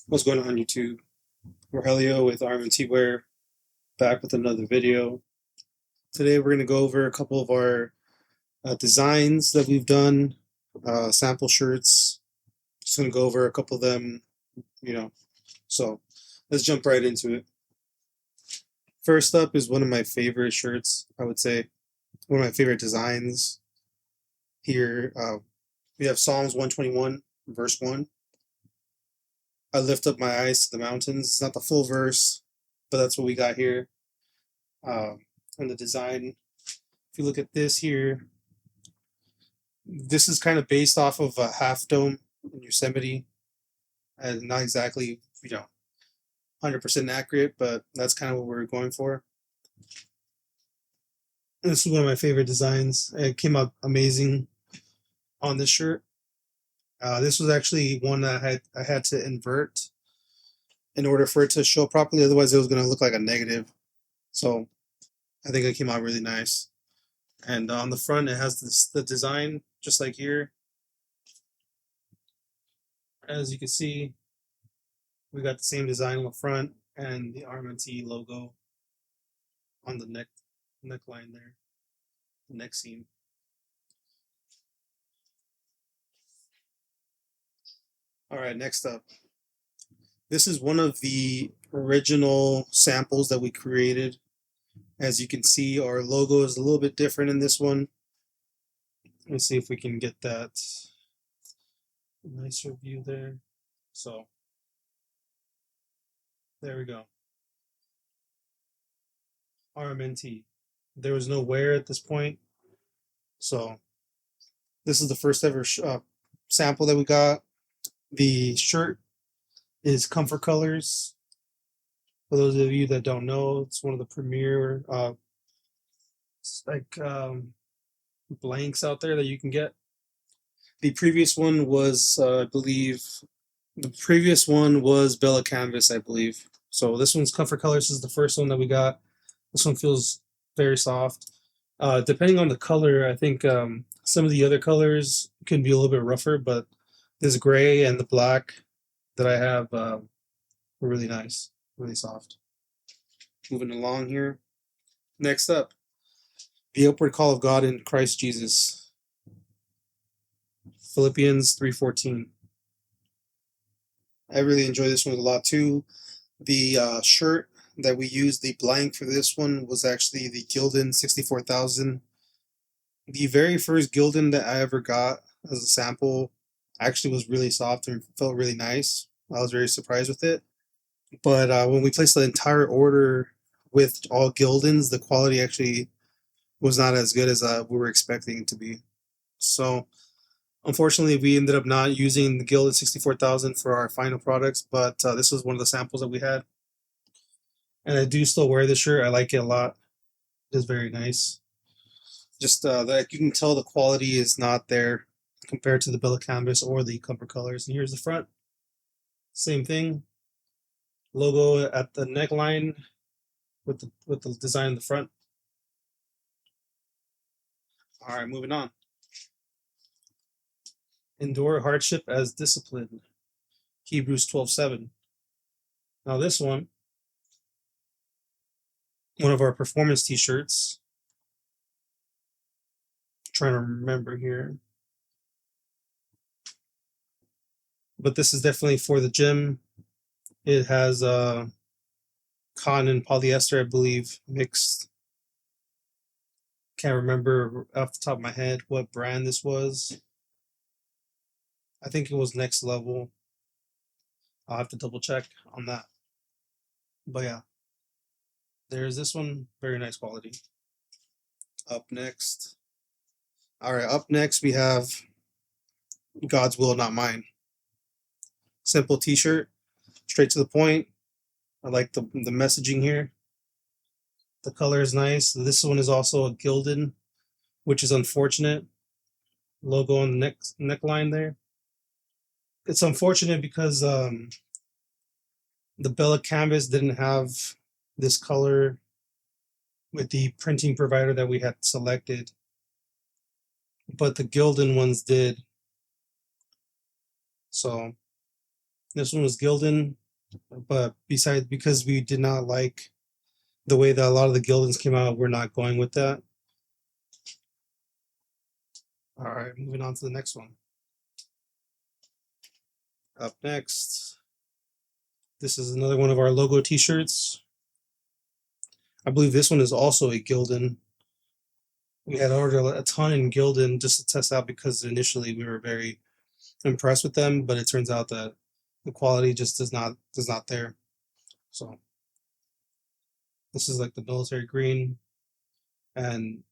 What's going on YouTube? Rogelio with RMNT WEAR, back with another video. Today we're going to go over a couple of our designs that we've done, sample shirts. Just going to go over a couple of them. So let's jump right into it. First up is one of my favorite shirts, I would say. One of my favorite designs. Here we have Psalms 121, verse 1. I lift up my eyes to the mountains. It's not the full verse, but that's what we got here. And the design, if you look at this here, this is kind of based off of a Half Dome in Yosemite, and not exactly 100% accurate, but that's kind of what we're going for. And this is one of my favorite designs. It came out amazing on this shirt. This was actually one that I had to invert in order for it to show properly. Otherwise, it was going to look like a negative. So I think it came out really nice. And on the front, it has the design just like here. As you can see, we got the same design on the front and the RMNT logo on the neckline there, the neck seam. All right, next up. This is one of the original samples that we created. As you can see, our logo is a little bit different in this one. Let's see if we can get that nicer view there. So there we go. RMNT. There was no wear at this point. So this is the first ever sample that we got. The shirt is Comfort Colors. For those of you that don't know, it's one of the premier blanks out there that you can get. The previous one was, I believe, Bella Canvas, I believe. So this one's Comfort Colors. This is the first one that we got. This one feels very soft. Depending on the color, I think some of the other colors can be a little bit rougher, but this gray and the black that I have were really nice, really soft. Moving along here. Next up, the upward call of God in Christ Jesus. Philippians 3:14. I really enjoy this one a lot too. The shirt that we used, the blank for this one, was actually the Gildan 64,000. The very first Gildan that I ever got as a sample actually was really soft and felt really nice. I was very surprised with it. But when we placed the entire order with all Gildans, the quality actually was not as good as we were expecting it to be. So unfortunately, we ended up not using the Gildan 64,000 for our final products, but this was one of the samples that we had. And I do still wear this shirt. I like it a lot. It is very nice. Just that you can tell the quality is not there compared to the Bella Canvas or the Comfort Colors. And here's the front. Same thing. Logo at the neckline with the design in the front. All right, moving on. Endure hardship as discipline. Hebrews 12:7. Now this one of our performance t-shirts. Trying to remember here. But this is definitely for the gym. It has cotton and polyester, I believe, mixed. Can't remember off the top of my head what brand this was. I think it was Next Level. I'll have to double check on that. But yeah, there's this one, very nice quality. Up next. All right, up next we have God's Will, Not Mine. Simple t-shirt, straight to the point. I like the messaging here. The color is nice. This one is also a Gildan, which is unfortunate. Logo on the neckline there. It's unfortunate because the Bella Canvas didn't have this color with the printing provider that we had selected, but the Gildan ones did. So This one was Gildan, but because we did not like the way that a lot of the Gildans came out, we're not going with that. All right, moving on to the next one. Up next, this is another one of our logo t-shirts. I believe this one is also a Gildan. We had ordered a ton in Gildan just to test out because initially we were very impressed with them, but it turns out that the quality just does not there. So this is like the military green, and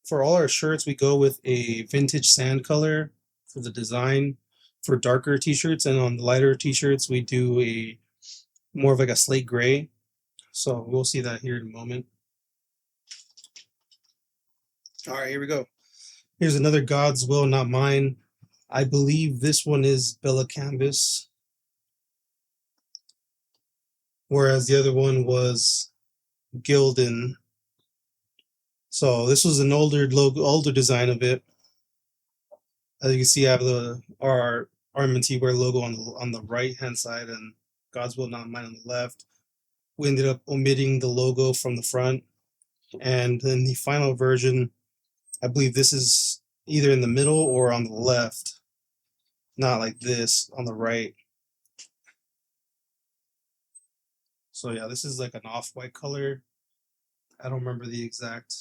for all our shirts we go with a vintage sand color for the design for darker t-shirts, and on the lighter t-shirts we do a more of like a slate gray. So we'll see that here in a moment. All right, here we go. Here's another God's Will, Not Mine. I believe this one is Bella Canvas, whereas the other one was Gildan. So this was an older logo, older design of it. As you can see, I have our RMNT WEAR logo on the right hand side and God's Will, Not Mine on the left. We ended up omitting the logo from the front, and in the final version, I believe this is either in the middle or on the left, not like this on the right. So yeah, this is like an off-white color. I don't remember the exact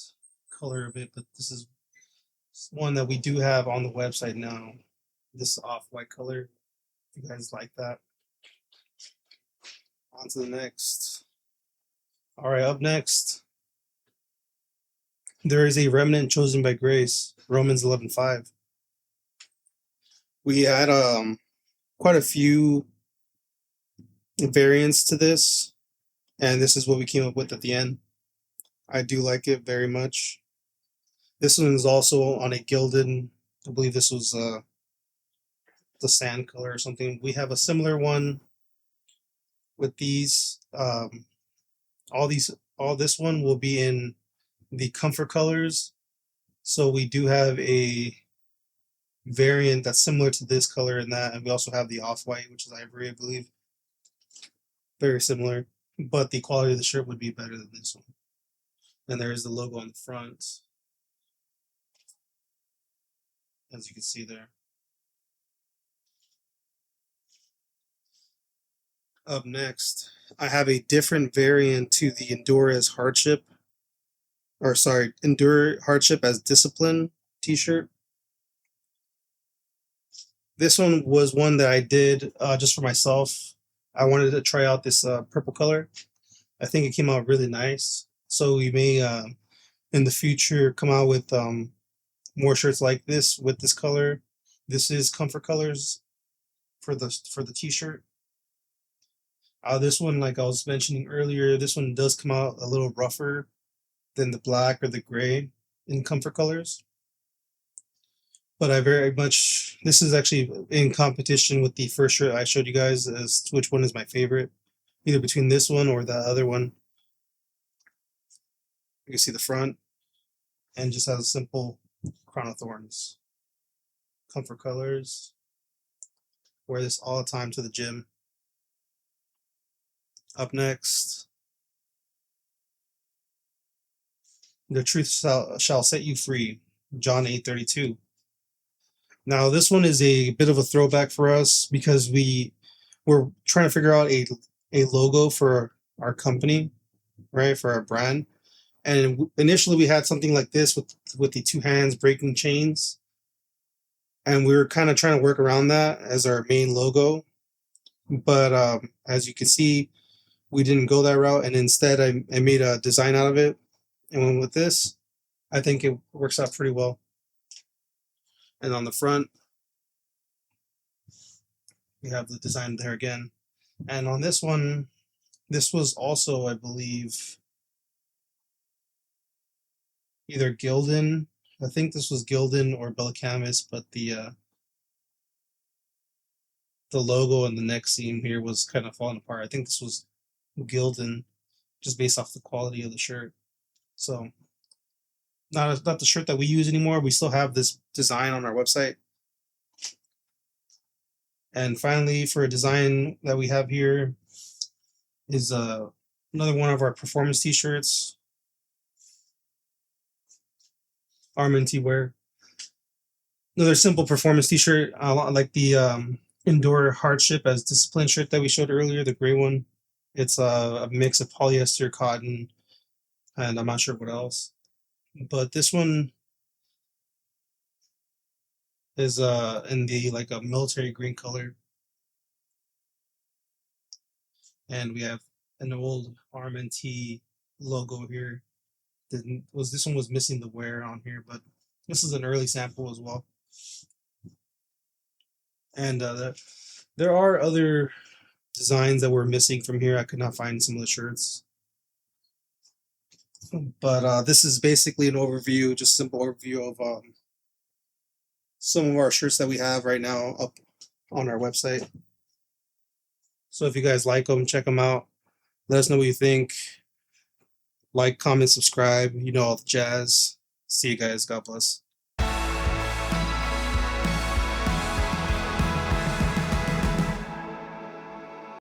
color of it, but this is one that we do have on the website now. This off-white color, if you guys like that. On to the next. All right, up next, there is a remnant chosen by grace, Romans 11:5. We had quite a few variants to this, and this is what we came up with at the end. I do like it very much. This one is also on a Gildan. I believe this was the sand color or something. We have a similar one with these. All this one will be in the comfort colors. So we do have a variant that's similar to this color and that, and we also have the off-white, which is ivory, I believe. Very similar, but the quality of the shirt would be better than this one. And there is the logo on the front, as you can see there. Up next, I have a different variant to the Endure as Hardship, or sorry, Endure Hardship as Discipline t-shirt. This one was one that I did just for myself. I wanted to try out this purple color. I think it came out really nice. So we may, in the future, come out with more shirts like this with this color. This is comfort colors for the t-shirt. This one, like I was mentioning earlier, this one does come out a little rougher than the black or the gray in comfort colors. But I very much, this is actually in competition with the first shirt I showed you guys as to which one is my favorite, either between this one or the other one. You can see the front and just has a simple crown of thorns. Comfort colors. Wear this all the time to the gym. Up next, the truth shall set you free, John 8:32. Now this one is a bit of a throwback for us because we're trying to figure out a logo for our company, right, for our brand. And initially we had something like this with the two hands breaking chains, and we were kind of trying to work around that as our main logo. But as you can see, we didn't go that route, and instead I made a design out of it and went with this. I think it works out pretty well. And on the front, we have the design there again. And on this one, this was also, I believe, either Gildan. I think this was Gildan or Bella Canvas, but the logo and the neck seam here was kind of falling apart. I think this was Gildan, just based off the quality of the shirt. So not the shirt that we use anymore. We still have this design on our website. And finally, for a design that we have here is another one of our performance t-shirts, RMNT WEAR. Another simple performance t-shirt, like the Endure Hardship as Discipline shirt that we showed earlier, the gray one. It's a mix of polyester, cotton, and I'm not sure what else. But this one is in the like a military green color, and we have an old RMNT logo here. This one was missing the wear on here, but this is an early sample as well. And there are other designs that were missing from here. I could not find some of the shirts, but this is basically an overview, just simple overview of some of our shirts that we have right now up on our website. So if you guys like them, check them out. Let us know what you think. Like, comment, subscribe. You know all the jazz. See you guys. God bless.